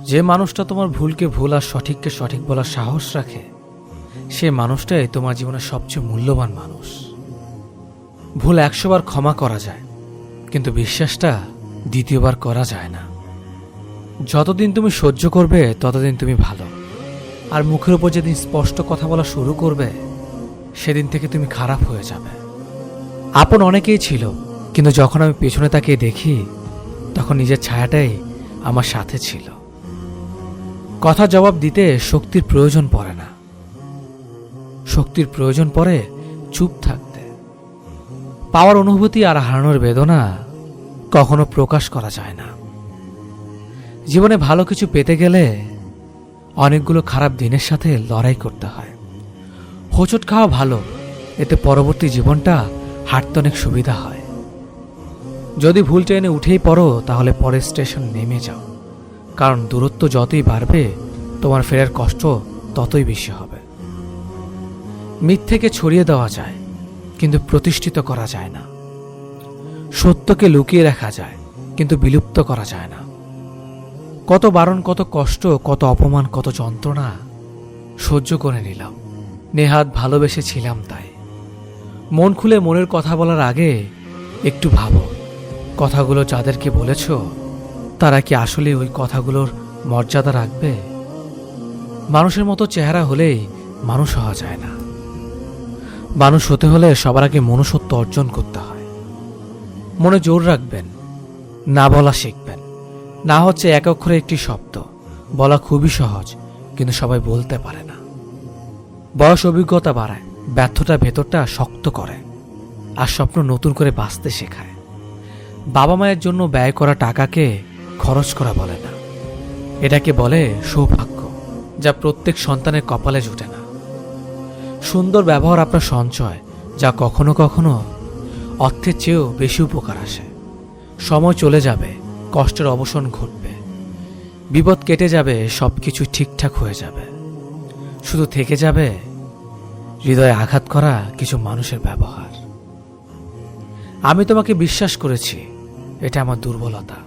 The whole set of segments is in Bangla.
যে মানুষটা তোমার ভুলকে ভুল আর সঠিককে সঠিক বলার সাহস রাখে, সে মানুষটাই তোমার জীবনের সবচেয়ে মূল্যবান মানুষ। ভুল 100 বার ক্ষমা করা যায়, কিন্তু বিশ্বাসটা দ্বিতীয়বার করা যায় না। যতদিন তুমি সহ্য করবে ততদিন তুমি ভালো, আর মুখের উপর যেদিন স্পষ্ট কথা বলা শুরু করবে সেদিন থেকে তুমি খারাপ হয়ে যাবে। আপন অনেকেই ছিল, কিন্তু যখন আমি পেছনে তাকিয়ে দেখি তখন নিজের ছায়াটাই আমার সাথে ছিল। কথা জবাব দিতে শক্তির প্রয়োজন পড়ে না, শক্তির প্রয়োজন পড়ে চুপ থাকতে। পাওয়ার অনুভূতি আর হারানোর বেদনা কখনো প্রকাশ করা যায় না। জীবনে ভালো কিছু পেতে গেলে অনেকগুলো খারাপ দিনের সাথে লড়াই করতে হয়। হোঁচট খাওয়া ভালো, এতে পরবর্তী জীবনটা হাঁটতে অনেক সুবিধা হয়। যদি ভুল ট্রেনে উঠেই পড়ো তাহলে পরের স্টেশন নেমে যাও, কারণ দূরত্ব যতই বাড়বে তোমার ফেরার কষ্ট ততই বেশি হবে। মিথ্যেকে ছড়িয়ে দেওয়া যায়, কিন্তু প্রতিষ্ঠিত করা যায় না। সত্যকে লুকিয়ে রাখা যায়, কিন্তু বিলুপ্ত করা যায় না। কত বারণ, কত কষ্ট, কত অপমান, কত যন্ত্রণা সহ্য করে নিলাম, নেহাত ভালোবেসেছিলাম তাই। মন খুলে মনের কথা বলার আগে একটু ভাবো, কথাগুলো যাদেরকে বলেছ তারা কি আসলে ওই কথাগুলোর মর্যাদা রাখবে? মানুষের মতো চেহারা হলেই মানুষ হওয়া যায় না। মানুষ হতে হলে সবার আগে মনুষ্যত্ব অর্জন করতে হয়। মনে জোর রাখবেন, না বলা শিখবেন। না হচ্ছে এক অক্ষরে একটি শব্দ, বলা খুবই সহজ, কিন্তু সবাই বলতে পারে না। বয়স অভিজ্ঞতা বাড়ায়, ব্যর্থতা ভেতরটা শক্ত করে, আর স্বপ্ন নতুন করে বাঁচতে শেখায়। বাবা মায়ের জন্য ব্যয় করা টাকাকে খরচ করা বলে না, এটাকে বলে সৌভাগ্য, যা প্রত্যেক সন্তানের কপালে জুটে না। সুন্দর ব্যবহার আপনার সঞ্চয়, যা কখনো কখনো অর্থের চেয়েও বেশি উপকার আসে। সময় চলে যাবে, কষ্টের অবসান ঘটবে, বিপদ কেটে যাবে, সবকিছু ঠিকঠাক হয়ে যাবে। শুধু থেকে যাবে হৃদয়ে আঘাত করা কিছু মানুষের ব্যবহার। আমি তোমাকে বিশ্বাস করেছি, এটা আমার দুর্বলতা,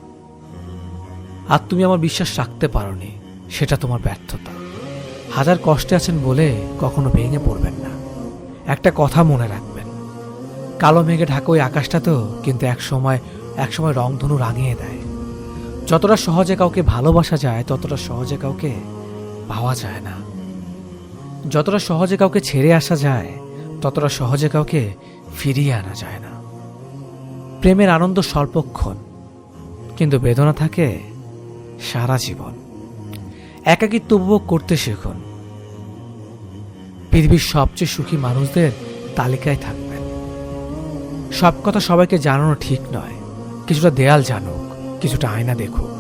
আর তুমি আমার বিশ্বাস রাখতে পারোনি, সেটা তোমার ব্যর্থতা। হাজার কষ্টে আছেন বলে কখনো ভেঙে পড়বেন না। একটা কথা মনে রাখবেন, কালো মেঘে ঢাকা ওই আকাশটা তো কিন্তু একসময় রংধনু রাঙিয়ে দেয়। যতটা সহজে কাউকে ভালোবাসা যায় ততটা সহজে কাউকে পাওয়া যায় না। যতটা সহজে কাউকে ছেড়ে আসা যায় ততটা সহজে কাউকে ফিরিয়ে আনা যায় না। প্রেমের আনন্দ স্বল্পক্ষণ, কিন্তু বেদনা থাকে সারা জীবন। একাকিত্ব উপভোগ করতে শিখুন। পৃথিবীর সবচেয়ে সুখী মানুষদের তালিকায় থাকবেন। সব কথা সবাইকে জানানো ঠিক নয়, কিছুটা দেয়াল জানুক, কিছুটা আয়না দেখুক।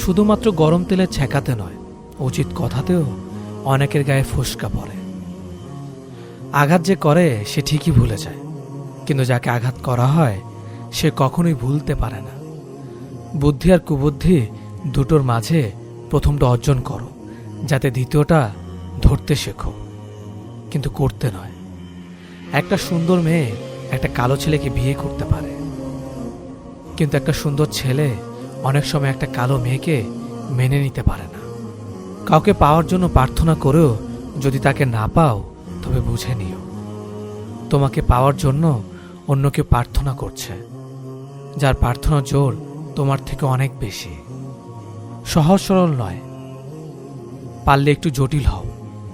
শুধুমাত্র গরম তেলে ছেঁকাতে নয়, উচিত কথাতেও অনেকের গায়ে ফোস্কা পড়ে। আঘাত যে করে সে ঠিকই ভুলে যায়, কিন্তু যাকে আঘাত করা হয় সে কখনোই ভুলতে পারে না। বুদ্ধি আর কুবুদ্ধি দুটোর মাঝে প্রথমটা অর্জন করো, যাতে দ্বিতীয়টা ধরতে শেখো, কিন্তু করতে নয়। একটা সুন্দর মেয়ে একটা কালো ছেলেকে বিয়ে করতে পারে, কিন্তু একটা সুন্দর ছেলে অনেক সময় একটা কালো মেয়েকে মেনে নিতে পারে না। কাউকে পাওয়ার জন্য প্রার্থনা করেও যদি তাকে না পাও তবে বুঝে নিও, তোমাকে পাওয়ার জন্য অন্য কেউ প্রার্থনা করছে, যার প্রার্থনা জোর তোমার থেকে অনেক বেশি। সহজ সরল নয়, পারলে একটু জটিল হও,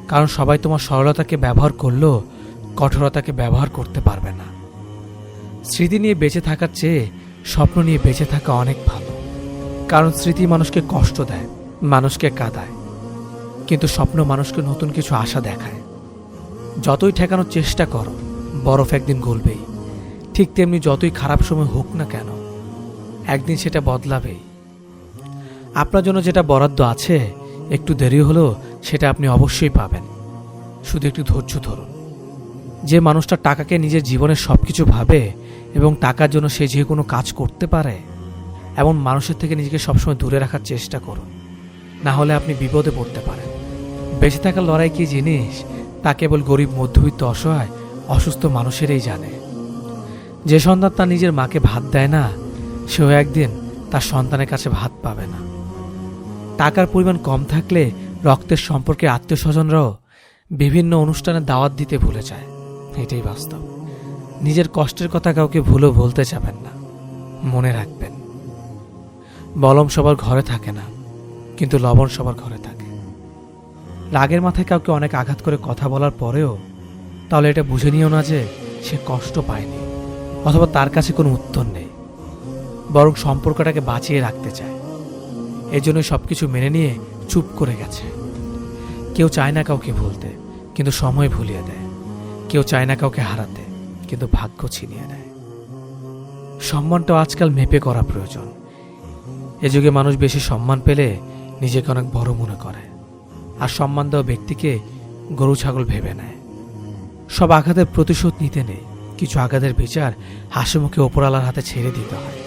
কারণ সবাই তোমার সরলতাকে ব্যবহার করলেও কঠোরতাকে ব্যবহার করতে পারবে না। স্মৃতি নিয়ে বেঁচে থাকার চেয়ে স্বপ্ন নিয়ে বেঁচে থাকা অনেক ভালো, কারণ স্মৃতি মানুষকে কষ্ট দেয়, মানুষকে কাঁদায়, কিন্তু স্বপ্ন মানুষকে নতুন কিছু আশা দেখায়। যতই ঠেকানোর চেষ্টা করো, বরফ একদিন গলবেই। ঠিক তেমনি যতই খারাপ সময় হোক না কেন, একদিন সেটা বদলাবেই। আপনার জন্য যেটা বরাদ্দ আছে, একটু দেরি হলেও সেটা আপনি অবশ্যই পাবেন। শুধু একটু ধৈর্য ধরুন। যে মানুষটা টাকাকে নিজের জীবনের সবকিছু ভাবে এবং টাকার জন্য সে যে কোনো কাজ করতে পারে, এমন মানুষের থেকে নিজেকে সবসময় দূরে রাখার চেষ্টা করুন, না হলে আপনি বিপদে পড়তে পারেন। বেঁচে থাকার লড়াই কি জিনিস তা কেবল গরিব, মধ্যবিত্ত, অসহায়, অসুস্থ মানুষেরই জানে। যে সন্তান তার নিজের মাকে ভাত দেয় না, সেও একদিন তার সন্তানের কাছে ভাত পাবে না। টাকার পরিমাণ কম থাকলে রক্তের সম্পর্কে আত্মীয় স্বজনরাও বিভিন্ন অনুষ্ঠানে দাওয়াত দিতে ভুলে যায়। এটাই বাস্তব। নিজের কষ্টের কথা কাউকে ভুলেও বলতে যাবেন না। মনে রাখবেন, বলম সবার ঘরে থাকে না, কিন্তু লবণ সবার ঘরে থাকে। রাগের মাথায় কাউকে অনেক আঘাত করে কথা বলার পরেও তাহলে এটা বুঝে নিও না যে সে কষ্ট পায়নি অথবা তার কাছে কোনো উত্তর নেই, বরং সম্পর্কটাকে বাঁচিয়ে রাখতে চায়। এই জন্য সবকিছু মেনে নিয়ে চুপ করে গেছে। কেউ চায় না কাউকে ভুলতে, কিন্তু সময় ভুলিয়ে দেয়। কেউ চায় না কাউকে হারাতে, কিন্তু ভাগ্য ছিনিয়ে নেয়। সম্মানটা আজকাল মেপে করা প্রয়োজন। এ যুগে মানুষ বেশি সম্মান পেলে নিজেকে অনেক বড় মনে করে, আর সম্মান দেওয়া ব্যক্তিকে গরু ছাগল ভেবে নেয়। সব আঘাতের প্রতিশোধ নিতে নেই, কিছু আঘাতের বিচার হাসি মুখে ওপরওয়ালার হাতে ছেড়ে দিতে হয়।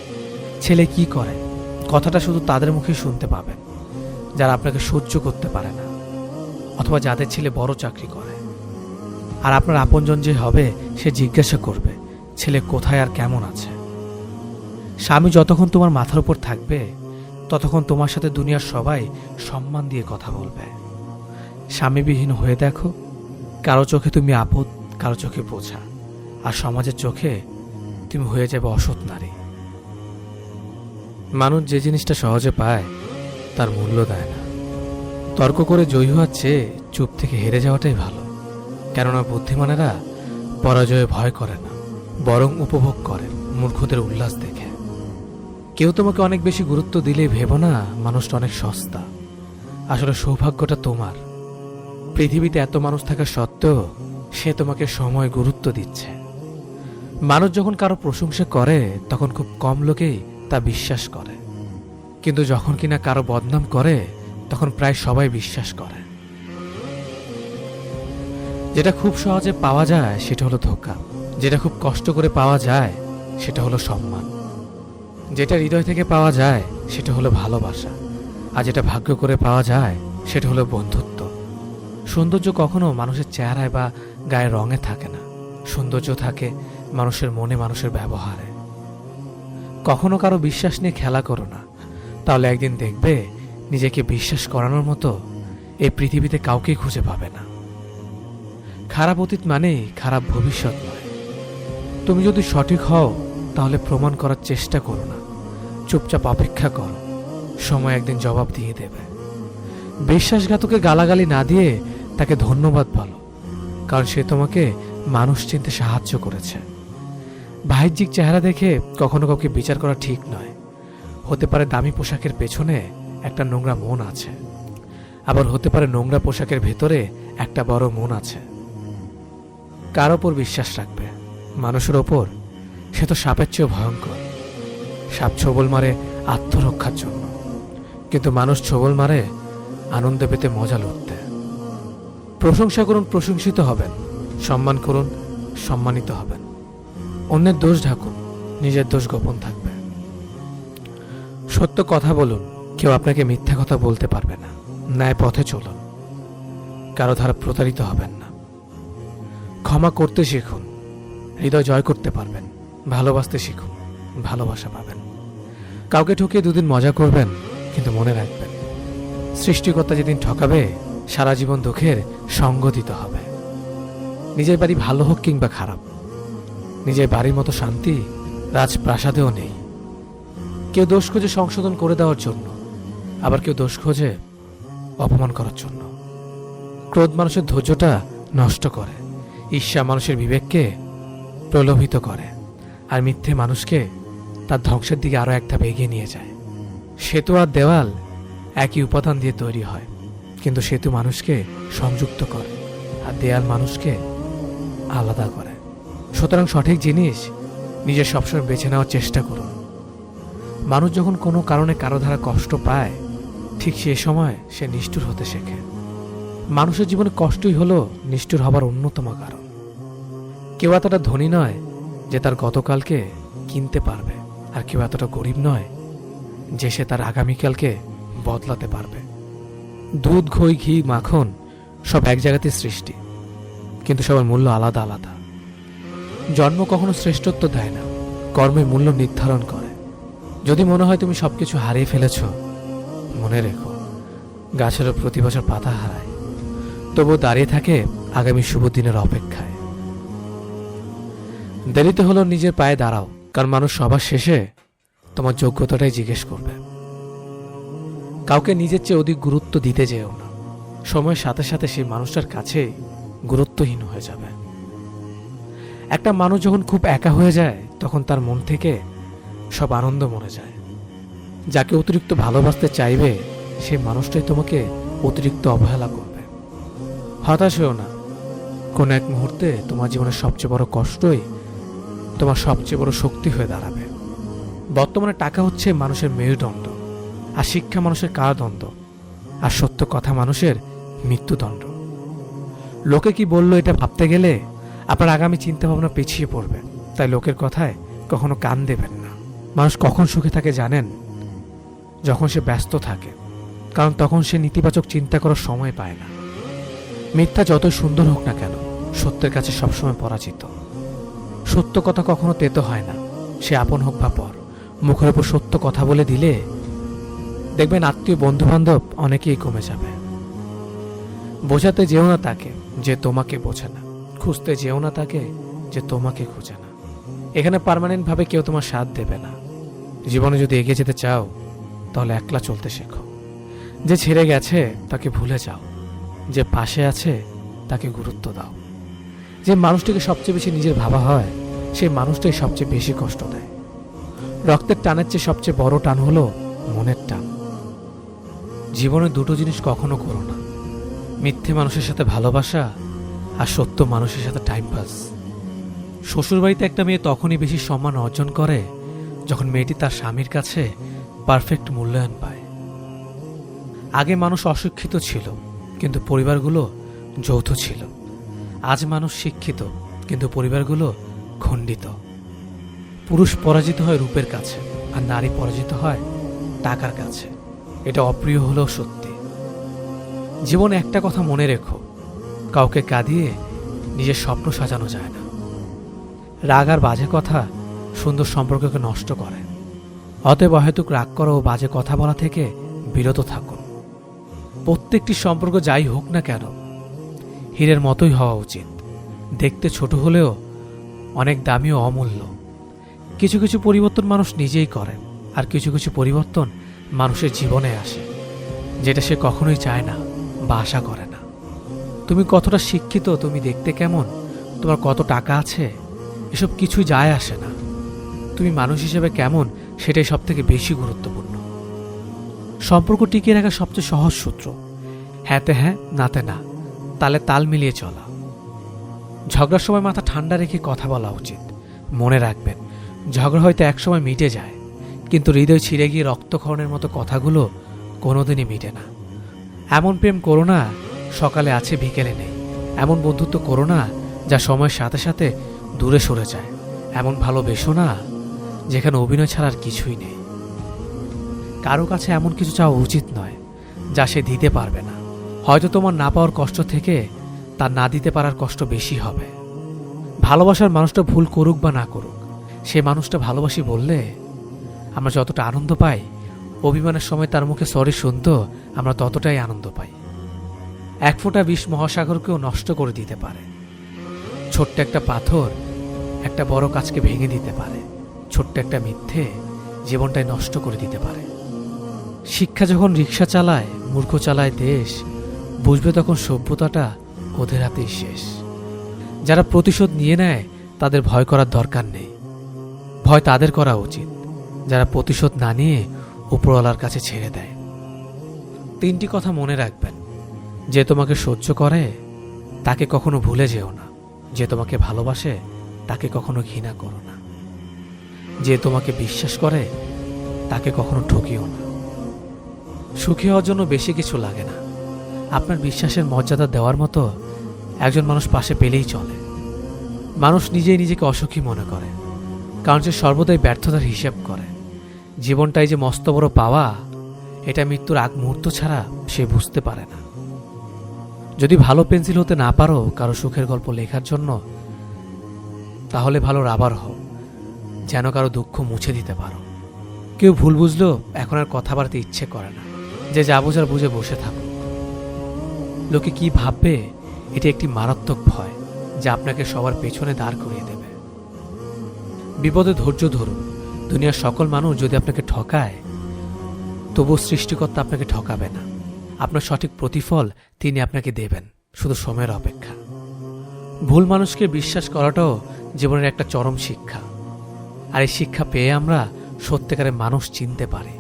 ছেলে কি করে কথাটা শুধু তাদের মুখে শুনতে পাবেন যারা আপনাকে সহ্য করতে পারে না, অথবা যাদের ছেলে বড় চাকরি করে। আর আপনার আপনজন যে হবে সে জিজ্ঞাসা করবে ছেলে কোথায় আর কেমন আছে। স্বামী যতক্ষণ তোমার মাথার উপর থাকবে ততক্ষণ তোমার সাথে দুনিয়ার সবাই সম্মান দিয়ে কথা বলবে। স্বামীবিহীন হয়ে দেখো, কারো চোখে তুমি আপদ, কারো চোখে বোঝা, আর সমাজের চোখে তুমি হয়ে যাবে অসৎ নারী। মানুষ যে জিনিসটা সহজে পায় তার মূল্য দেয় না। তর্ক করে জয়ী হওয়ার চেয়ে চুপ থেকে হেরে যাওয়াটাই ভালো। কেননা বুদ্ধিমানেরা পরাজয়ে ভয় করে না, বরং উপভোগ করে মূর্খদের উল্লাস দেখে। কেউ তোমাকে অনেক বেশি গুরুত্ব দিলেই ভেবো না মানুষটা অনেক সস্তা। আসলে সৌভাগ্যটা তোমার। পৃথিবীতে এত মানুষ থাকা সত্ত্বেও সে তোমাকে সময় গুরুত্ব দিচ্ছে। মানুষ যখন কারো প্রশংসা করে তখন খুব কম লোকেই তা বিশ্বাস করে, কিন্তু যখন কিনা কারো বদনাম করে তখন প্রায় সবাই বিশ্বাস করে। যেটা খুব সহজে পাওয়া যায় সেটা হলো ধোঁকা, যেটা খুব কষ্ট করে পাওয়া যায় সেটা হলো সম্মান, যেটা হৃদয় থেকে পাওয়া যায় সেটা হলো ভালোবাসা, আর যেটা ভাগ্য করে পাওয়া যায় সেটা হলো বন্ধুত্ব। সৌন্দর্য কখনো মানুষের চেহারায় বা গায়ের রঙে থাকে না, সৌন্দর্য থাকে মানুষের মনে, মানুষের ব্যবহারে। কখনো কারো বিশ্বাস নিয়ে খেলা করো না, তাহলে একদিন দেখবে নিজেকে বিশ্বাস করানোর মতো এই পৃথিবীতে কাউকেই খুঁজে পাবে না। খারাপ অতীত মানেই খারাপ ভবিষ্যৎ নয়। তুমি যদি সঠিক হও তাহলে প্রমাণ করার চেষ্টা করো না, চুপচাপ অপেক্ষা করো, সময় একদিন জবাব দিয়ে দেবে। বিশ্বাসঘাতকে গালাগালি না দিয়ে তাকে ধন্যবাদ বলো, কারণ সে তোমাকে মানুষ চিনতে সাহায্য করেছে। বাহ্যিক চেহারা দেখে কখনো কাউকে বিচার করা ঠিক নয়। হতে পারে দামি পোশাকের পেছনে একটা নোংরা মন আছে, আবার হতে পারে নোংরা পোশাকের ভেতরে একটা বড় মন আছে। কার ওপর বিশ্বাস রাখবে? মানুষের ওপর? সে তো সাপের চেয়েও ভয়ঙ্কর। সাপ ছোবল মারে আত্মরক্ষার জন্য, কিন্তু মানুষ ছোবল মারে আনন্দ পেতে, মজা লুটতে। প্রশংসা করুন, প্রশংসিত হবেন। সম্মান করুন, সম্মানিত হবেন। অন্যের দোষ ঢাকুন, নিজের দোষ গোপন থাকবে। সত্য কথা বলুন, কেউ আপনাকে মিথ্যা কথা বলতে পারবে না। ন্যায় পথে চলুন, কারো দ্বারা প্রতারিত হবেন না। ক্ষমা করতে শিখুন, হৃদয় জয় করতে পারবেন। ভালোবাসতে শিখুন, ভালোবাসা পাবেন। কাউকে ঠকিয়ে দুদিন মজা করবেন, কিন্তু মনে রাখবেন সৃষ্টিকর্তা যেদিন ঠকাবে সারা জীবন দুঃখের সঙ্গ দিতে হবে। নিজের বাড়ি ভালো হোক কিংবা খারাপ, নিজের বাড়ির মতো শান্তি রাজপ্রাসাদেও নেই। কেউ দোষ খোঁজে সংশোধন করে দেওয়ার জন্য, আবার কেউ দোষ খোঁজে অপমান করার জন্য। ক্রোধ মানুষের ধৈর্যটা নষ্ট করে, ঈর্ষা মানুষের বিবেককে প্রলোভিত করে, আর মিথ্যে মানুষকে তার ধ্বংসের দিকে আরো এক ধাপ এগিয়ে নিয়ে যায়। সেতু আর দেওয়াল একই উপাদান দিয়ে তৈরি হয়, কিন্তু সেতু মানুষকে সংযুক্ত করে আর দেয়াল মানুষকে আলাদা করে। সুতরাং সঠিক জিনিস নিজের সবসময় বেছে নেওয়ার চেষ্টা করুন। মানুষ যখন কোনো কারণে কারো দ্বারা কষ্ট পায়, ঠিক সে সময় সে নিষ্ঠুর হতে শেখে। মানুষের জীবনে কষ্টই হলো নিষ্ঠুর হবার অন্যতম কারণ। কেউ এতটা ধনী নয় যে তার গতকালকে কিনতে পারবে, আর কেউ এতটা গরিব নয় যে সে তার আগামীকালকে বদলাতে পারবে। দুধ, ঘই, ঘি, মাখন সব এক জায়গাতে সৃষ্টি, কিন্তু সবার মূল্য আলাদা আলাদা। জন্ম কখনো শ্রেষ্ঠত্ব দেয় না, কর্মের মূল্য নির্ধারণ করে। যদি মনে হয় তুমি সবকিছু হারিয়ে ফেলেছ, মনে রেখো গাছেরও প্রতি বছর পাতা হারায়, তবুও দাঁড়িয়ে থাকে আগামী শুভ দিনের অপেক্ষায়। দেরিতে হলো নিজের পায়ে দাঁড়াও, কারণ মানুষ সবার শেষে তোমার যোগ্যতাটাই জিজ্ঞেস করবে। কাউকে নিজের চেয়ে অধিক গুরুত্ব দিতে যেও না, সময়ের সাথে সাথে সেই মানুষটার কাছে গুরুত্বহীন হয়ে যাবে। একটা মানুষ যখন খুব একা হয়ে যায়, তখন তার মন থেকে সব আনন্দ মরে যায়। যাকে অতিরিক্ত ভালোবাসতে চাইবে, সেই মানুষটাই তোমাকে অতিরিক্ত অবহেলা করবে। হতাশ হও না, কোন এক মুহূর্তে তোমার জীবনের সবচেয়ে বড় কষ্টই তোমার সবচেয়ে বড় শক্তি হয়ে দাঁড়াবে। বর্তমানে টাকা হচ্ছে মানুষের মেরুদণ্ড, আর শিক্ষা মানুষের কারাদণ্ড, আর সত্য কথা মানুষের মৃত্যুদণ্ড। লোকে কি বললো এটা ভাবতে গেলে আপনার আগামী চিন্তা ভাবনা পিছিয়ে পড়বে। তাই লোকের কথায় কখনো কান দেবেন না। মানুষ কখন সুখে থাকে জানেন? যখন সে ব্যস্ত থাকে, কারণ তখন সে নেতিবাচক চিন্তা করার সময় পায় না। মিথ্যা যত সুন্দর হোক না কেন, সত্যের কাছে সবসময় পরাজিত। সত্য কথা কখনো তেতো হয় না, সে আপন হোক বা পর। মুখের উপর সত্য কথা বলে দিলে দেখবেন আত্মীয় বন্ধু বান্ধব অনেকেই কমে যাবে। বোঝাতে যেও না তাকে যে তোমাকে বোঝে না, খুঁজতে যেও না তাকে যে তোমাকে খুঁজে না। এখানে পার্মানেন্ট ভাবে কেউ তোমার সাথ দেবে না। জীবনে যদি এগিয়ে যেতে চাও, তাহলে একলা চলতে শেখো। যে ছেড়ে গেছে তাকে ভুলে যাও, যে পাশে আছে তাকে গুরুত্ব দাও। যে মানুষটিকে সবচেয়ে বেশি নিজের ভাবা হয়, সেই মানুষটাই সবচেয়ে বেশি কষ্ট দেয়। রক্তের টানের চেয়ে সবচেয়ে বড় টান হলো মনের টান। জীবনে দুটো জিনিস কখনো করো না, মিথ্যে মানুষের সাথে ভালোবাসা, আর সত্য মানুষের সাথে টাইম পাস। শ্বশুরবাড়িতে একটা মেয়ে তখনই বেশি সম্মান অর্জন করে যখন মেয়েটি তার স্বামীর কাছে পারফেক্ট মূল্যায়ন পায়। আগে মানুষ অশিক্ষিত ছিল, কিন্তু পরিবারগুলো যৌথ ছিল। আজ মানুষ শিক্ষিত, কিন্তু পরিবারগুলো খণ্ডিত। পুরুষ পরাজিত হয় রূপের কাছে, আর নারী পরাজিত হয় টাকার কাছে। এটা অপ্রিয় হলেও সত্যি। জীবনে একটা কথা মনে রেখো, কাউকে কাঁদিয়ে নিজের স্বপ্ন সাজানো যায় না। রাগ আর বাজে কথা সুন্দর সম্পর্ককে নষ্ট করে। অতএব অহেতুক রাগ করা ও বাজে কথা বলা থেকে বিরত থাকুন। প্রত্যেকটি সম্পর্ক যাই হোক না কেন, হীরের মতোই হওয়া উচিত। দেখতে ছোট হলেও অনেক দামি ও অমূল্য। কিছু কিছু পরিবর্তন মানুষ নিজেই করে, আর কিছু কিছু পরিবর্তন মানুষের জীবনে আসে, যেটা সে কখনোই চায় না বা আশা করে না। তুমি কতটা শিক্ষিত, তুমি দেখতে কেমন, তোমার কত টাকা আছে, এসব কিছুই যায় আসে না। তুমি মানুষ হিসেবে কেমন, সেটাই সব থেকে বেশি গুরুত্বপূর্ণ। সম্পর্ক টিকিয়ে রাখার সবচেয়ে সহজ সূত্র, হ্যাঁতে হ্যাঁ, নাতে না, তালে তাল মিলিয়ে চলা। ঝগড়ার সময় মাথা ঠান্ডা রেখে কথা বলা উচিত। মনে রাখবেন, ঝগড়া হয়তো একসময় মিটে যায়, কিন্তু হৃদয় ছিঁড়ে গিয়ে রক্তক্ষরণের মতো কথাগুলো কোনোদিনই মিটে না। এমন প্রেম করো না সকালে আছে বিকেলে নেই। এমন বন্ধুত্ব করো না যা সময়ের সাথে সাথে দূরে সরে যায়। এমন ভালোবেসো না যেখানে অভিনয় ছাড়ার কিছুই নেই। কারো কাছে এমন কিছু চাওয়া উচিত নয় যা সে দিতে পারবে না। হয়তো তোমার না পাওয়ার কষ্ট থেকে তার না দিতে পারার কষ্ট বেশি হবে। ভালোবাসার মানুষটা ভুল করুক বা না করুক, সে মানুষটা ভালোবাসি বললে আমরা যতটা আনন্দ পাই, অভিমানের সময় তার মুখে সরি শুনতো আমরা ততটাই আনন্দ পাই। এক ফোঁটা বিষ মহাসাগরকেও নষ্ট করে দিতে পারে। ছোট্ট একটা পাথর একটা বড় কাজকে ভেঙে দিতে পারে। ছোট্ট একটা মিথ্যে জীবনটাই নষ্ট করে দিতে পারে। শিক্ষা যখন রিক্সা চালায়, মূর্খ চালায় দেশ, বুঝবে তখন সভ্যতাটা ওদের হাতেই শেষ। যারা প্রতিশোধ নিয়ে নেয় তাদের ভয় করার দরকার নেই, ভয় তাদের করা উচিত যারা প্রতিশোধ না নিয়ে উপরওয়ালার কাছে ছেড়ে দেয়। 3টি কথা মনে রাখবেন, যে তোমাকে সহ্য করে তাকে কখনো ভুলে যেও না। যে তোমাকে ভালোবাসে তাকে কখনো ঘৃণা করো না। যে তোমাকে বিশ্বাস করে তাকে কখনো ঠকিও না। সুখী হওয়ার জন্য বেশি কিছু লাগে না। আপনার বিশ্বাসের মর্যাদা দেওয়ার মতো একজন মানুষ পাশে পেলেই চলে। মানুষ নিজেই নিজেকে অসুখী মনে করে, কারণ সে সর্বদাই ব্যর্থতার হিসেব করে। জীবনটাই যে মস্ত বড় পাওয়া, এটা মৃত্যুর আগ মুহূর্ত ছাড়া সে বুঝতে পারে না। যদি ভালো পেন্সিল হতে না পারো কারো সুখের গল্প লেখার জন্য, তাহলে ভালো রাবার হও, যেন কারো দুঃখ মুছে দিতে পারো। কেউ ভুল বুঝলো এখন আর কথা বাড়তে ইচ্ছে করে না, যে যা বোঝার বুঝে বসে থাকুক। লোকে কি ভাববে, এটি একটি মারাত্মক ভয় যা আপনাকে সবার পেছনে দাঁড় করিয়ে দেবে। বিপদে ধৈর্য ধরুন। দুনিয়ার সকল মানুষ যদি আপনাকে ঠকায়, তবুও সৃষ্টিকর্তা আপনাকে ঠকাবে না। আপনার সঠিক প্রতিফল তিনি আপনাকে দেবেন, শুধু সময়ের অপেক্ষা। ভুল মানুষকে বিশ্বাস করাটাও জীবনের একটা চরম শিক্ষা, আর এই শিক্ষা পেয়ে আমরা সত্যিকারের মানুষ চিনতে পারি।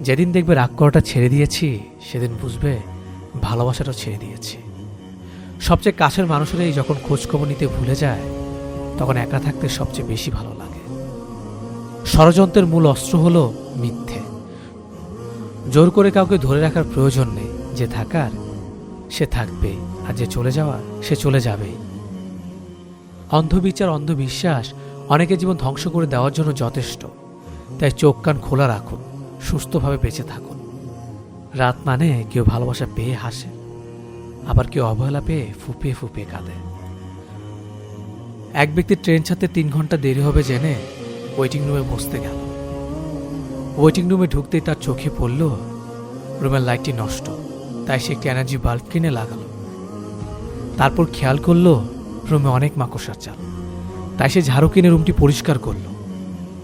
যেদিন দেখবে রাগ করাটা ছেড়ে দিয়েছি, সেদিন বুঝবে ভালোবাসাটাও ছেড়ে দিয়েছি। সবচেয়ে কাছের মানুষেরাই যখন খোঁজখবর নিতে ভুলে যায়, তখন একা থাকতে সবচেয়ে বেশি ভালো লাগে। ষড়যন্ত্রের মূল অস্ত্র হলো মিথ্যে। জোর করে কাউকে ধরে রাখার প্রয়োজন নেই। যে থাকার সে থাকবেই, আর যে চলে যাওয়া সে চলে যাবেই। অন্ধবিচার, অন্ধবিশ্বাস অনেকের জীবন ধ্বংস করে দেওয়ার জন্য যথেষ্ট। তাই চোখ কান খোলা রাখুন, সুস্থভাবে বেঁচে থাকুন। রাত মানে কেউ ভালোবাসা পেয়ে হাসে, আবার কেউ অবহেলা পেয়ে ফুপিয়ে ফুপিয়ে কাঁদে। এক ব্যক্তি ট্রেন ছাড়তে 3 ঘন্টা দেরি হবে জেনে ওয়েটিং রুমে বসতে গেল। ওয়েটিং রুমে ঢুকতেই তার চোখে পড়ল রুমের লাইটটি নষ্ট, তাই সে একটি এনার্জি বাল্ব কিনে লাগালো। তারপর খেয়াল করলো রুমে অনেক মাকড়সার চাল, তাই সে ঝাড়ু কিনে রুমটি পরিষ্কার করলো।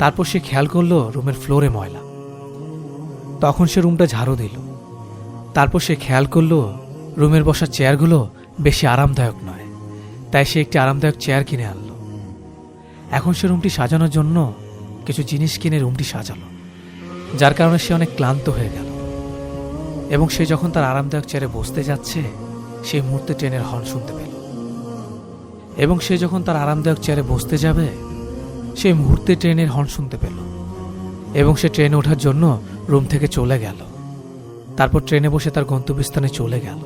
তারপর সে খেয়াল করলো রুমের ফ্লোরে ময়লা, তখন সে রুমটা ঝাড়ু দিল। তারপর সে খেয়াল করলো রুমের বসার চেয়ারগুলো বেশি আরামদায়ক নয়, তাই সে একটি আরামদায়ক চেয়ার কিনে আনলো। এখন সে রুমটি সাজানোর জন্য কিছু জিনিস কিনে রুমটি সাজালো, যার কারণে সে অনেক ক্লান্ত হয়ে গেল। এবং সে যখন তার আরামদায়ক চেয়ারে বসতে যাচ্ছে, সেই মুহূর্তে ট্রেনের হর্ন শুনতে পেল। এবং সে যখন তার আরামদায়ক চেয়ারে বসতে যাবে, সেই মুহূর্তে ট্রেনের হর্ন শুনতে পেল। এবং সে ট্রেনে ওঠার জন্য রুম থেকে চলে গেল। তারপর ট্রেনে বসে তার গন্তব্যস্থানে চলে গেল।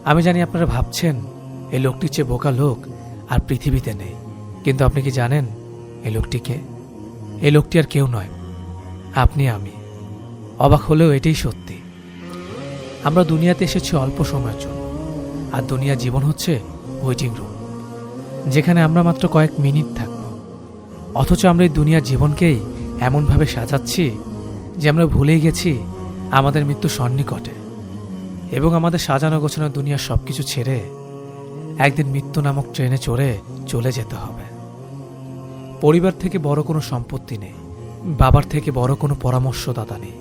আমি জানি আপনারা ভাবছেন এই লোকটির চেয়ে বোকা লোক আর পৃথিবীতে নেই, কিন্তু আপনি কি জানেন এই লোকটিকে? এই লোকটি আর কেউ নয়, আপনি আমি। অবাক হলেও এটাই সত্যি। আমরা দুনিয়াতে এসেছি অল্প সময়ের জন্য, আর দুনিয়ার জীবন হচ্ছে ওয়েটিং রুম, যেখানে আমরা মাত্র কয়েক মিনিট থাকব। অথচ আমরা এই দুনিয়ার জীবনকেই এমনভাবে সাজাচ্ছি যে আমরা ভুলেই গেছি আমাদের মৃত্যু সন্নিকটে, এবং আমাদের সাজানো গোছানো দুনিয়ার সবকিছু ছেড়ে একদিন মৃত্যু নামক ট্রেনে চড়ে চলে যেতে হবে। পরিবার থেকে বড় কোনো সম্পত্তি নেই, বাবার থেকে বড় কোনো পরামর্শদাতা নেই,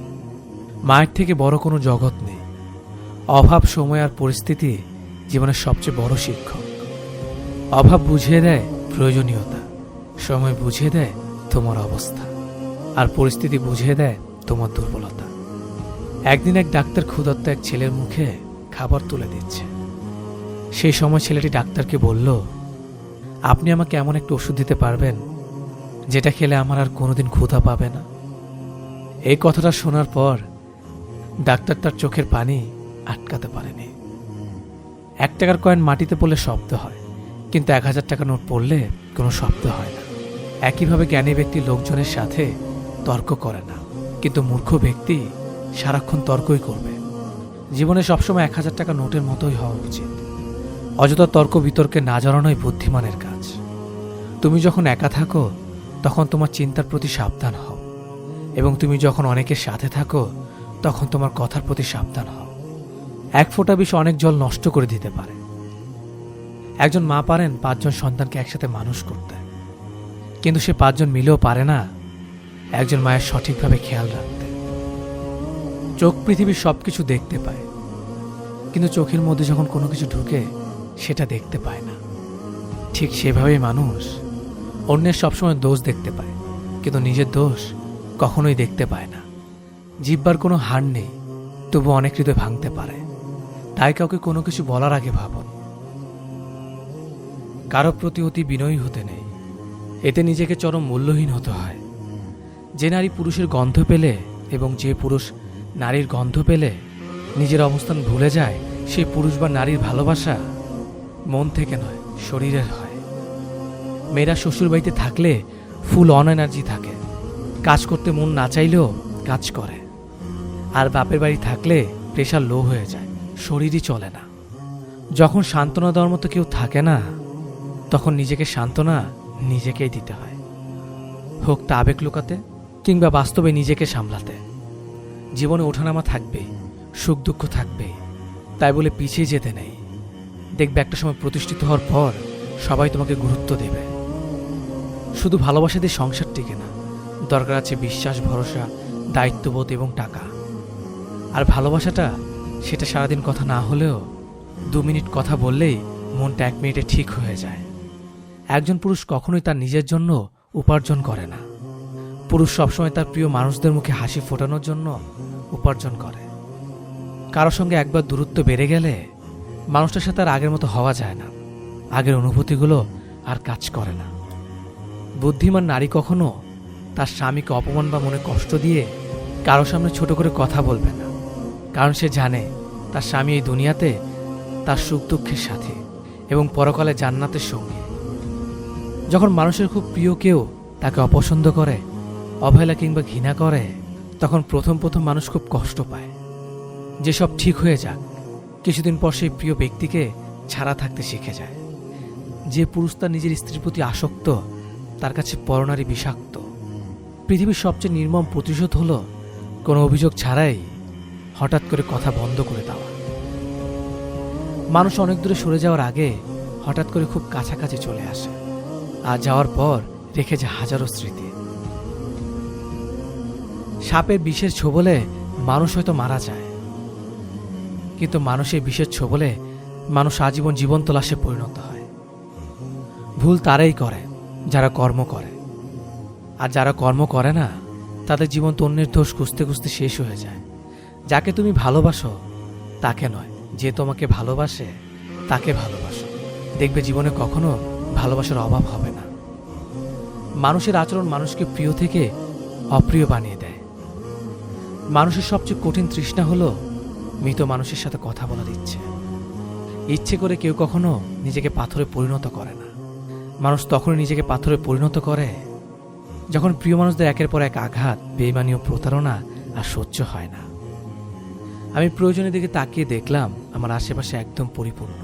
মায়ের থেকে বড় কোনো জগৎ নেই। অভাব, সময় আর পরিস্থিতি জীবনের সবচেয়ে বড় শিক্ষক। অভাব বুঝিয়ে দেয় প্রয়োজনীয়তা, সময় বুঝিয়ে দেয় তোমার অবস্থা, আর পরিস্থিতি বুঝিয়ে দেয় তোমার দুর্বলতা। একদিন এক ডাক্তার ক্ষুধার্ত এক ছেলের মুখে খাবার তুলে দিচ্ছে। সেই সময় ছেলেটি ডাক্তারকে বলল, আপনি আমাকে এমন একটা ওষুধ দিতে পারবেন যেটা খেলে আমার আর কোনোদিন ক্ষুধা পাবে না? এই কথাটা শোনার পর ডাক্তার তার চোখের পানি আটকাতে পারেনি। 1 টাকার কয়েন মাটিতে পড়লে শব্দ হয়, কিন্তু 1000 টাকা নোট পড়লে কোনো শব্দ হয় না। একইভাবে জ্ঞানী ব্যক্তি লোকজনের সাথে তর্ক করে না, কিন্তু মূর্খ ব্যক্তি সারাক্ষণ তর্কই করবে। জীবনে সবসময় 1000 টাকা নোটের মতোই হওয়া উচিত। অযথা তর্ক বিতর্কে না জড়ানোই বুদ্ধিমানের কাজ। তুমি যখন একা থাকো, তখন তোমার চিন্তার প্রতি সাবধান হও, এবং তুমি যখন অনেকের সাথে থাকো, তখন তোমার কথার প্রতি সাবধান হও। 1 ফোঁটা বিষ অনেক জল নষ্ট করে দিতে পারে। একজন মা পারেন 5 জন সন্তানকে একসাথে মানুষ করতে, কিন্তু সে 5 জন মিলেও পারে না একজন মায়ের সঠিকভাবে খেয়াল রাখতে। চোখ পৃথিবীর সবকিছু দেখতে পায়, কিন্তু চোখের মধ্যে যখন কোনো কিছু ঢুকে সেটা দেখতে পায় না। ঠিক সেভাবেই মানুষ অন্যের সবসময় দোষ দেখতে পায়, কিন্তু নিজের দোষ কখনোই দেখতে পায় না। জিহ্বার কোনো হার নেই, তবু অনেক হৃদয় ভাঙতে পারে। তাই কাউকে কোনো কিছু বলার আগে ভাবুন। কারো প্রতি অতি বিনয়ী হতে নেই, এতে নিজেকে চরম মূল্যহীন হতে হয়। যে নারী পুরুষের গন্ধ পেলে এবং যে পুরুষ নারীর গন্ধ পেলে নিজের অবস্থান ভুলে যায়, সেই পুরুষ বা নারীর ভালোবাসা মন থেকে নয়, শরীরের হয়। মেয়েরা শ্বশুরবাড়িতে থাকলে ফুল অন এনার্জি থাকে, কাজ করতে মন না চাইলেও কাজ করে। আর বাপের বাড়ি থাকলে প্রেশার লো হয়ে যায়, শরীরই চলে না। যখন সান্ত্বনা দেওয়ার মতো কেউ থাকে না, তখন নিজেকে সান্ত্বনা নিজেকেই দিতে হয়। হোক তা আবেগ লুকাতে কিংবা বাস্তবে নিজেকে সামলাতে। জীবনে ওঠানামা থাকবে, সুখ দুঃখ থাকবে, তাই বলে পিছিয়ে যেতে নেই। দেখবে একটা সময় প্রতিষ্ঠিত হওয়ার পর সবাই তোমাকে গুরুত্ব দেবে। শুধু ভালোবাসা দিয়ে সংসার টিকে না, দরকার আছে বিশ্বাস, ভরসা, দায়িত্ববোধ এবং টাকা। আর ভালোবাসাটা সেটা সারাদিন কথা না হলেও 2 মিনিট কথা বললেই মনটা 1 মিনিটে ঠিক হয়ে যায়। একজন পুরুষ কখনোই তার নিজের জন্য উপার্জন করে না। পুরুষ সবসময় তার প্রিয় মানুষদের মুখে হাসি ফোটানোর জন্য উপার্জন করে। কারো সঙ্গে একবার দূরত্ব বেড়ে গেলে মানুষটার সাথে আর আগের মতো হওয়া যায় না। আগের অনুভূতিগুলো আর কাজ করে না। বুদ্ধিমান নারী কখনো তার স্বামীকে অপমান বা মনে কষ্ট দিয়ে কারো সামনে ছোট করে কথা বলবে না, কারণ সে জানে তার স্বামী এই দুনিয়াতে তার সুখ দুঃখের সাথে এবং পরকালে জান্নাতের সঙ্গী। যখন মানুষের খুব প্রিয় কেউ তাকে অপছন্দ করে, অবহেলা কিংবা ঘৃণা করে, তখন প্রথম মানুষ খুব কষ্ট পায়। যেসব ঠিক হয়ে যাক, কিছুদিন পর সেই প্রিয় ব্যক্তিকে ছাড়া থাকতে শিখে যায়। যে পুরুষ তার নিজের স্ত্রীর প্রতি আসক্ত, তার কাছে পরনারী বিষাক্ত। পৃথিবীর সবচেয়ে নির্মম প্রতিশোধ হলো কোনো অভিযোগ ছাড়াই হঠাৎ করে কথা বন্ধ করে দেওয়া। মানুষ অনেক দূরে সরে যাওয়ার আগে হঠাৎ করে খুব কাছাকাছি চলে আসে, আর যাওয়ার পর রেখে যায় হাজারো স্মৃতি। সাপের বিষের ছোবলে মানুষ হয়তো মারা যায়, কিন্তু মানুষের বিষের ছোবলে মানুষ আজীবন জীবন্ত লাশে পরিণত হয়। ভুল তারাই করে যারা কর্ম করে, আর যারা কর্ম করে না তাদের জীবন তো অন্যের দোষ খুঁজতে খুঁজতে শেষ হয়ে যায়। যাকে তুমি ভালোবাসো তাকে নয়, যে তোমাকে ভালোবাসে তাকে ভালোবাসো। দেখবে জীবনে কখনো ভালোবাসার অভাব হবে না। মানুষের আচরণ মানুষকে প্রিয় থেকে অপ্রিয় বানিয়ে দেয়। মানুষের সবচেয়ে কঠিন তৃষ্ণা হলো মৃত মানুষের সাথে কথা বলার ইচ্ছে। ইচ্ছে করে কেউ কখনো নিজেকে পাথরে পরিণত করে না। মানুষ তখনই নিজেকে পাথরে পরিণত করে যখন প্রিয় মানুষদের একের পর এক আঘাত, বেইমানি ও প্রতারণা আর সহ্য হয় না। আমি প্রয়োজনের দিকে তাকিয়ে দেখলাম আমার আশেপাশে একদম পরিপূর্ণ,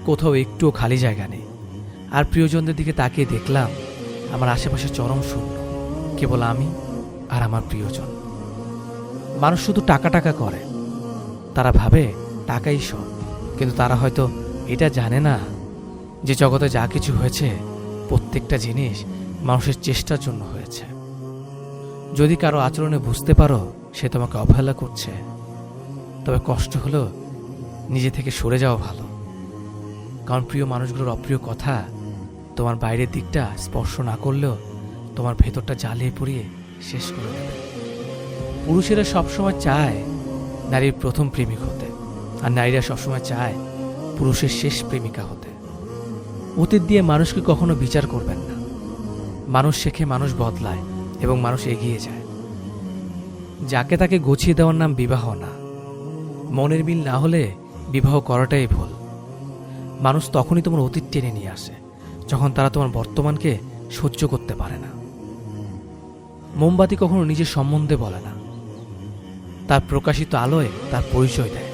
কোথাও একটুও খালি জায়গা নেই। আর প্রিয়জনদের দিকে তাকিয়ে দেখলাম আমার আশেপাশে চরম শূন্য, কেবল আমি আর আমার প্রিয়জন। মানুষ শুধু টাকা টাকা করে, তারা ভাবে টাকাই সব, কিন্তু তারা হয়তো এটা জানে না যে জগতে যা কিছু হয়েছে প্রত্যেকটা জিনিস মানুষের চেষ্টার জন্য হয়েছে। যদি কারো আচরণে বুঝতে পারো সে তোমাকে অবহেলা করছে, তবে কষ্ট হলেও নিজে থেকে সরে যাওয়া ভালো। কারণ প্রিয় মানুষগুলোর অপ্রিয় কথা তোমার বাইরের দিকটা স্পর্শ না করলেও তোমার ভেতরটা জ্বালিয়ে পুড়িয়ে শেষ করে দেবে। পুরুষেরা সবসময় চায় নারীর প্রথম প্রেমিক হতে, আর নারীরা সবসময় চায় পুরুষের শেষ প্রেমিকা হতে। অতীত দিয়ে মানুষকে কখনো বিচার করবেন না। মানুষ শেখে, মানুষ বদলায় এবং মানুষ এগিয়ে যায়। যাকে তাকে গুছিয়ে দেওয়ার নাম বিবাহ না। মনের মিল না হলে বিবাহ করাটাই ভুল। মানুষ তখনই তোমার অতীত টেনে নিয়ে আসে যখন তারা তোমার বর্তমানকে সহ্য করতে পারে না। মোমবাতি কখনো নিজের সম্বন্ধে বলে না, তার প্রকাশিত আলোয় তার পরিচয় দেয়।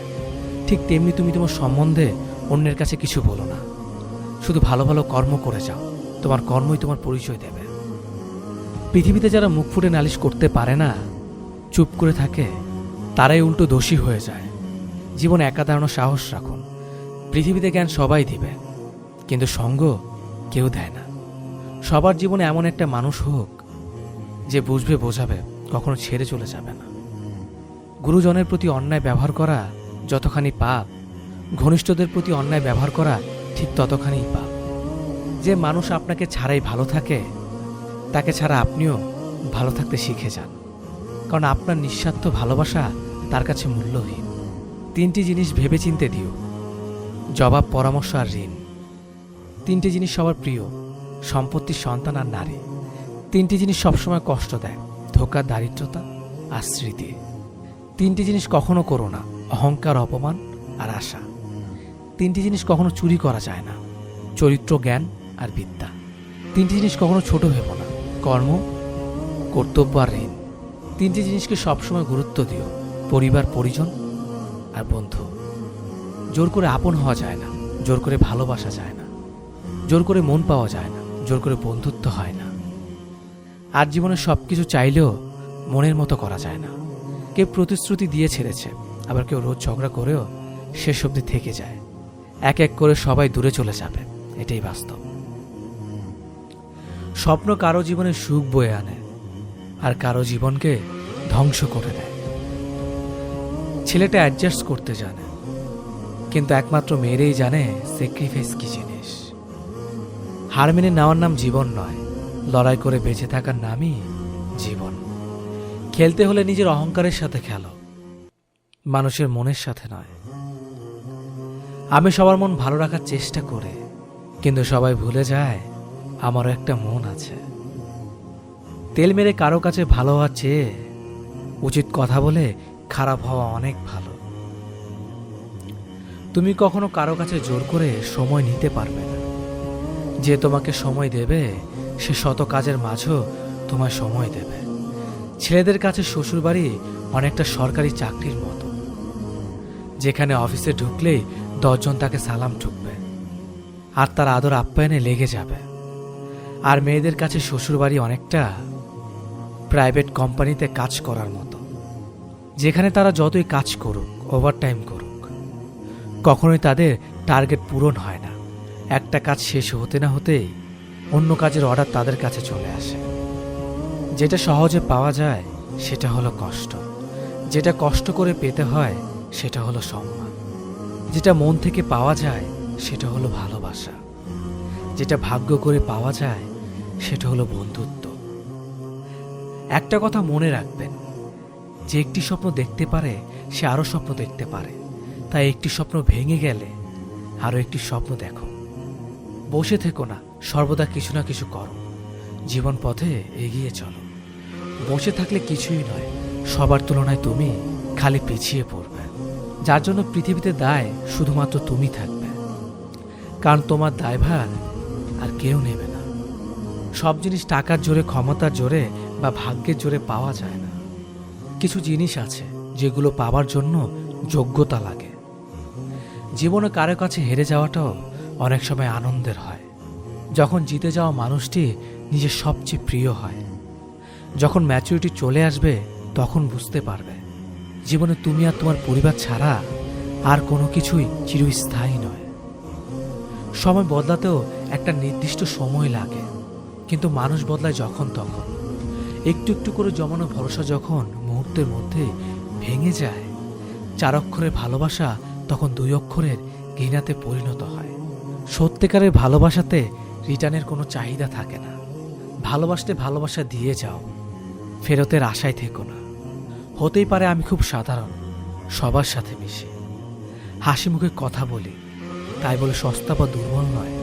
ঠিক তেমনি তুমি তোমার সম্বন্ধে অন্যের কাছে কিছু বলো না, শুধু ভালো ভালো কর্ম করে যাও। তোমার কর্মই তোমার পরিচয় দেবে। পৃথিবীতে যারা মুখ ফুটে নালিশ করতে পারে না, চুপ করে থাকে, তারাই উল্টো দোষী হয়ে যায়। জীবনে একা দাঁড়ানোর সাহস রাখুন। পৃথিবীতে জ্ঞান সবাই দিবে, কিন্তু সঙ্গ কেউ দেয় না। সবার জীবনে এমন একটা মানুষ হোক যে বুঝবে, বোঝাবে, কখনো ছেড়ে চলে যাবে না। গুরুজনের প্রতি অন্যায় ব্যবহার করা যতখানি পাপ, ঘনিষ্ঠদের প্রতি অন্যায় ব্যবহার করা ঠিক ততখানি পাপ। যে মানুষ আপনাকে ছাড়াই ভালো থাকে, তাকে ছাড়া আপনিও ভালো থাকতে শিখে যান। কারণ আপনার নিঃস্বার্থ ভালোবাসা তার কাছে মূল্যহীন। 3টি জিনিস ভেবেচিন্তে দিও: জবাব, পরামর্শ আর ঋণ। 3টি জিনিস সবার প্রিয়: সম্পত্তি, সন্তান আর নারী। 3টি জিনিস সবসময় কষ্ট দেয়: ধোঁকা, দারিদ্রতা আর স্মৃতি। 3টি জিনিস কখনো করো না: অহংকার, অপমান আর আশা। 3টি জিনিস কখনো চুরি করা যায় না: চরিত্র, জ্ঞান আর বিদ্যা। 3টি জিনিস কখনো ছোট ভেবো না: কর্ম, কর্তব্য আর ঋণ। 3টি জিনিসকে সবসময় গুরুত্ব দিও: পরিবার, পরিজন আর বন্ধু। জোর করে আপন হওয়া যায় না, জোর করে ভালোবাসা যায় না, জোর করে মন পাওয়া যায় না, জোর করে বন্ধুত্ব হয় না। আর জীবনে সবকিছু চাইলেও মনের মতো করা যায় না। কেউ প্রতিশ্রুতি দিয়ে ছেড়েছে, আবার কেউ রোজ ঝগড়া করেও শেষ অবধি থেকে যায়। এক এক করে সবাই দূরে চলে যাবে, এটাই বাস্তব। স্বপ্ন কারো জীবনে সুখ বয়ে আনে, আর কারো জীবনকে ধ্বংস করে দেয়। ছেলেটা অ্যাডজাস্ট করতে জানে, কিন্তু একমাত্র মেয়েরাই জানে স্যাক্রিফাইস কি জিনিস। হার মেনে নেওয়ার নাম জীবন নয়, লড়াই করে বেঁচে থাকার নামই জীবন। খেলতে হলে নিজের অহংকারের সাথে খেলো, মানুষের মনের সাথে নয়। আমি সবার মন ভালো রাখার চেষ্টা করে, কিন্তু সবাই ভুলে যায় আমারও একটা মন আছে। তেল মেরে কারো কাছে ভালো হওয়ার চেয়ে উচিত কথা বলে খারাপ হওয়া অনেক ভালো। তুমি কখনো কারো কাছে জোর করে সময় নিতে পারবে না। যে তোমাকে সময় দেবে সে শত কাজের মাঝেও তোমায় সময় দেবে। ছেলেদের কাছে শ্বশুরবাড়ি অনেকটা সরকারি চাকরির মতো, যেখানে অফিসে ঢুকলেই 10 জন তাকে সালাম ঠুকবে আর তার আদর আপ্যায়নে লেগে যাবে। আর মেয়েদের কাছে শ্বশুরবাড়ি অনেকটা প্রাইভেট কোম্পানিতে কাজ করার মতো, যেখানে তারা যতই কাজ করুক, ওভারটাইম করুক, কখনোই তাদের টার্গেট পূরণ হয় না। একটা কাজ শেষ হতে না হতেই অন্য কাজের অর্ডার তাদের কাছে চলে আসে। যেটা সহজে পাওয়া যায় সেটা হলো কষ্ট, যেটা কষ্ট করে পেতে হয় সেটা হলো সম্মান, যেটা মন থেকে পাওয়া যায় সেটা হলো ভালোবাসা, যেটা ভাগ্য করে পাওয়া যায় সেটা হলো বন্ধুত্ব। একটা কথা মনে রাখবেন, যে একটি স্বপ্ন দেখতে পারে সে আরও স্বপ্ন দেখতে পারে। তাই একটি স্বপ্ন ভেঙে গেলে আরও একটি স্বপ্ন দেখো। বসে থেকো না, সর্বদা কিছু না কিছু করো। জীবন পথে এগিয়ে চলো। বসে থাকলে কিছুই নয়, সবার তুলনায় তুমি খালি পিছিয়ে পড়বে। যার জন্য পৃথিবীতে দায় শুধুমাত্র তুমি থাকবে, কারণ তোমার দায়ভার আর কেউ নেবে না। সব জিনিস টাকার জোরে, ক্ষমতার জোরে বা ভাগ্যের জোরে পাওয়া যায় না। কিছু জিনিস আছে যেগুলো পাওয়ার জন্য যোগ্যতা লাগে। জীবনে কারো কাছে হেরে যাওয়াটাও অনেক সময় আনন্দের হয়। যখন জিতে যাওয়া মানুষটি নিজের সবচেয়ে প্রিয় হয়। যখন ম্যাচুরিটি চলে আসবে তখন বুঝতে পারবে জীবনে তুমি আর তোমার পরিবার ছাড়া আর কোনো কিছুই চিরস্থায়ী নয়। সময় বদলাতেও একটা নির্দিষ্ট সময় লাগে, কিন্তু মানুষ বদলায় যখন তখন। একটু একটু করে জমানো ভরসা যখন মুহূর্তের মধ্যে ভেঙে যায়, 4 অক্ষরের ভালোবাসা তখন 2 অক্ষরের ঘৃণাতে পরিণত হয়। সত্যিকারের ভালোবাসাতে রিটার্নের কোনো চাহিদা থাকে না। ভালোবাসতে ভালোবাসা দিয়ে যাও, ফেরতের আশায় থেকো না। হতেই পারে আমি খুব সাধারণ, সবার সাথে মিশি, হাসি মুখে কথা বলি, তাই বলে সস্তা বা দুর্বল নয়।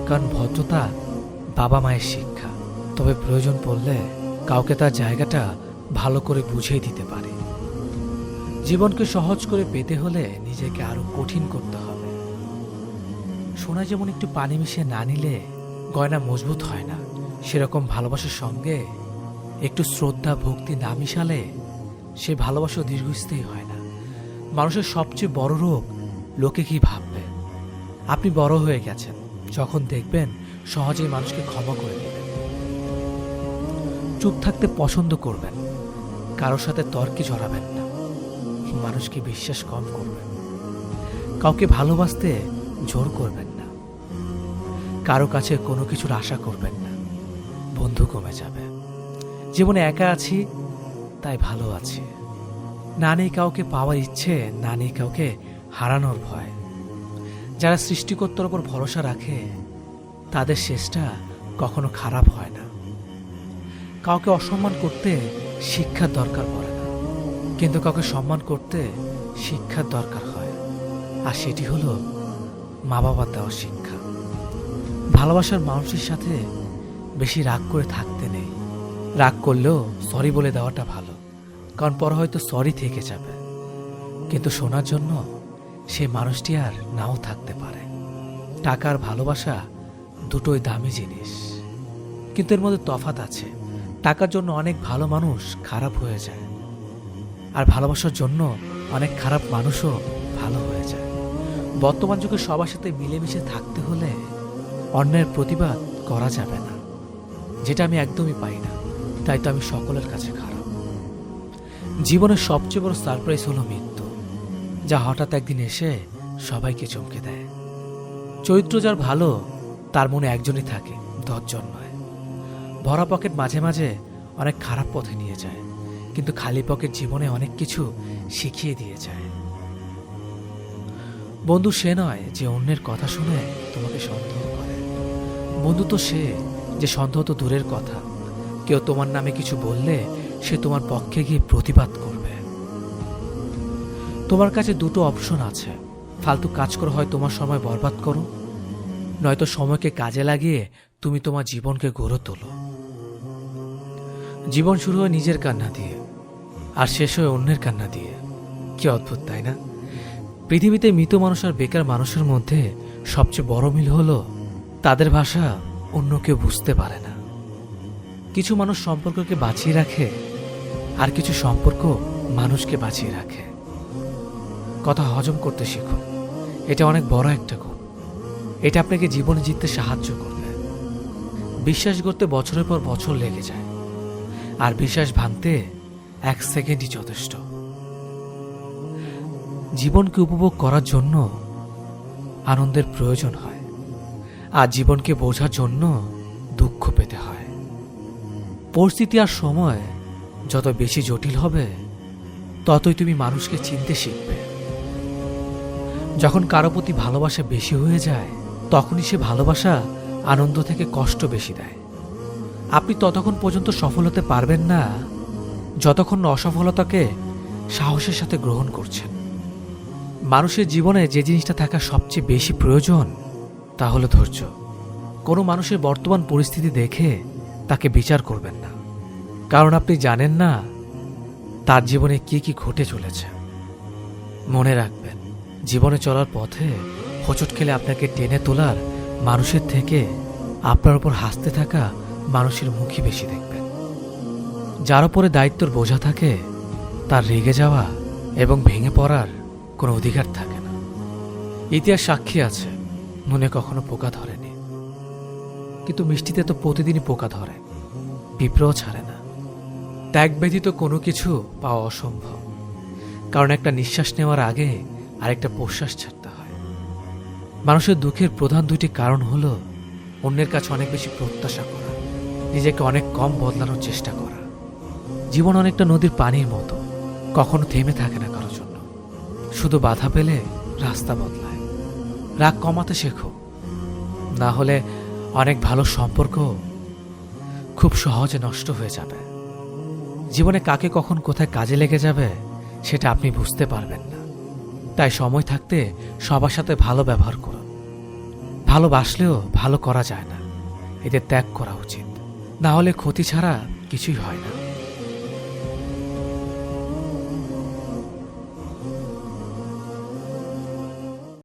কারণ ভদ্রতা বাবা মায়ের শিক্ষা, তবে প্রয়োজন পড়লে কাউকে তার জায়গাটা ভালো করে বুঝিয়ে দিতে পারে। জীবনকে সহজ করে পেতে হলে নিজেকে আরো কঠিন করতে হবে। সোনা যেমন একটু পানি মিশিয়ে না নিলে গয়না মজবুত হয় না, সেরকম ভালোবাসার সঙ্গে একটু শ্রদ্ধা ভক্তি না মিশালে সে ভালোবাসা দীর্ঘস্থায়ী হয় না। মানুষের সবচেয়ে বড় রোগ লোকে কি ভাববে। আপনি বড় হয়ে গেছেন যখন দেখবেন সহজেই মানুষকে ক্ষমা করে দেবেন। চুপ থাকতে পছন্দ করবেন, কারোর সাথে তর্কে জড়াবেন না, মানুষকে বিশ্বাস কম করবেন। কাউকে ভালোবাসতে জোর করবেন না, কারো কাছে কোনো কিছুর আশা করবেন না, বন্ধু কমে যাবে। জীবনে একা আছি তাই ভালো আছি। না নেই কাউকে পাওয়ার ইচ্ছে, না নেই কাউকে হারানোর ভয়। যারা সৃষ্টিকর্তার উপর ভরসা রাখে তাদের শেষটা কখনো খারাপ হয় না। কাউকে অসম্মান করতে শিক্ষার দরকার পড়ে না, কিন্তু কাউকে সম্মান করতে শিক্ষার দরকার হয়, আর সেটি হলো মা বাবার দেওয়া শিক্ষা। ভালোবাসার মানুষের সাথে বেশি রাগ করে থাকতে নেই। রাগ করলেও সরি বলে দেওয়াটা ভালো, কারণ পরে হয়তো সরি থেকে যাবে, কিন্তু শোনার জন্য সেই মানুষটি আর নাও থাকতে পারে। টাকা আর ভালোবাসা দুটোই দামি জিনিস, কিন্তু এর মধ্যে তফাৎ আছে। টাকার জন্য অনেক ভালো মানুষ খারাপ হয়ে যায়, আর ভালোবাসার জন্য অনেক খারাপ মানুষও ভালো হয়ে যায়। বর্তমান যুগে সবার সাথে মিলেমিশে থাকতে হলে অন্যের প্রতিবাদ করা যাবে না, যেটা আমি একদমই পাই না। তাই তো আমি সকলের কাছে খারাপ। জীবনের সবচেয়ে বড় সারপ্রাইজ হলো মৃত্যু, যা হঠাৎ একদিন এসে সবাইকে চমকে দেয়। চরিত্র যার ভালো, তার মনে একজনই থাকে, 10 জন নয়। ভরা পকেট মাঝে মাঝে অনেক খারাপ পথে নিয়ে যায়, কিন্তু খালি পকেট জীবনে অনেক কিছু শিখিয়ে দিয়ে যায়। বন্ধু সে নয় যে অন্যের কথা শুনে তোমাকে সন্দেহ করে। বন্ধু তো সে যে সন্দেহ তো দূরের কথা, কেউ তোমার নামে কিছু বললে সে তোমার পক্ষে গিয়ে প্রতিবাদ করবে। তোমার কাছে দুটো অপশন আছে, ফালতু কাজ করে হয় তোমার সময় বরবাদ করো, নয়তো সময়কে কাজে লাগিয়ে তুমি তোমার জীবনকে গড়ে তোলো। জীবন শুরু হয় নিজের কান্না দিয়ে, আর শেষ হয় অন্যের কান্না দিয়ে। কি অদ্ভুত, তাই না? পৃথিবীতে মৃত মানুষ আর বেকার মানুষের মধ্যে সবচেয়ে বড় মিল হলো তাদের ভাষা অন্য কেউ বুঝতে পারে না। কিছু মানুষ সম্পর্ককে বাঁচিয়ে রাখে, আর কিছু সম্পর্ক মানুষকে বাঁচিয়ে রাখে। কথা হজম করতে শিখুন, এটা অনেক বড় একটা গুণ। এটা আপনাকে জীবনে জিততে সাহায্য করবে। বিশ্বাস করতে বছরের পর বছর লেগে যায়, আর বিশ্বাস ভাঙতে 1 সেকেন্ডই যথেষ্ট। জীবনকে উপভোগ করার জন্য আনন্দের প্রয়োজন হয়, আর জীবনকে বোঝার জন্য দুঃখ পেতে হয়। পরিস্থিতি আর সময় যত বেশি জটিল হবে, ততই তুমি মানুষকে চিনতে শিখবে। যখন কারো প্রতি ভালোবাসা বেশি হয়ে যায়, তখনই সে ভালোবাসা আনন্দ থেকে কষ্ট বেশি দেয়। আপনি ততক্ষণ পর্যন্ত সফল হতে পারবেন না, যতক্ষণ না অসফলতাকে সাহসের সাথে গ্রহণ করছেন। মানুষের জীবনে যে জিনিসটা থাকা সবচেয়ে বেশি প্রয়োজন, তা হলো ধৈর্য। কোনো মানুষের বর্তমান পরিস্থিতি দেখে তাকে বিচার করবেন না, কারণ আপনি জানেন না তার জীবনে কি কি ঘটে চলেছে। মনে রাখবেন, জীবনে চলার পথে হোঁচট খেলে আপনাকে টেনে তোলার মানুষের থেকে আপনার উপর হাসতে থাকা মানুষের মুখই বেশি দেখবেন। যার উপরে দায়িত্বর বোঝা থাকে, তার রেগে যাওয়া এবং ভেঙে পড়ার কোনো অধিকার থাকে না। ইতিহাস সাক্ষী আছে, নুনে কখনো পোকা ধরেনি, কিন্তু মিষ্টিতে তো প্রতিদিনই পোকা ধরে, পিঁপড়েও ছাড়ে না। ত্যাগ ব্যতীত কোনো কিছু পাওয়া অসম্ভব, কারণ একটা নিঃশ্বাস নেওয়ার আগে আরেকটা প্রশ্বাস ছাড়তে হয়। মানুষের দুঃখের প্রধান 2টি কারণ হলো অন্যের কাছে অনেক বেশি প্রত্যাশা করা, নিজেকে অনেক কম বদলানোর চেষ্টা করা। জীবন অনেকটা নদীর পানির মতো, কখনো থেমে থাকে না কারোর জন্য, শুধু বাধা পেলে রাস্তা বদলায়। রাগ কমাতে শেখো, না হলে অনেক ভালো সম্পর্ক খুব সহজে নষ্ট হয়ে যাবে। জীবনে কাকে কখন কোথায় কাজে লেগে যাবে সেটা আপনি বুঝতে পারবেন না, তাই সময় থাকতে সবার সাথে ভালো ব্যবহার করুন। ভালোবাসলেও ভালো করা যায় না, এদের ত্যাগ করা উচিত, না হলে ক্ষতি ছাড়া কিছুই হয় না।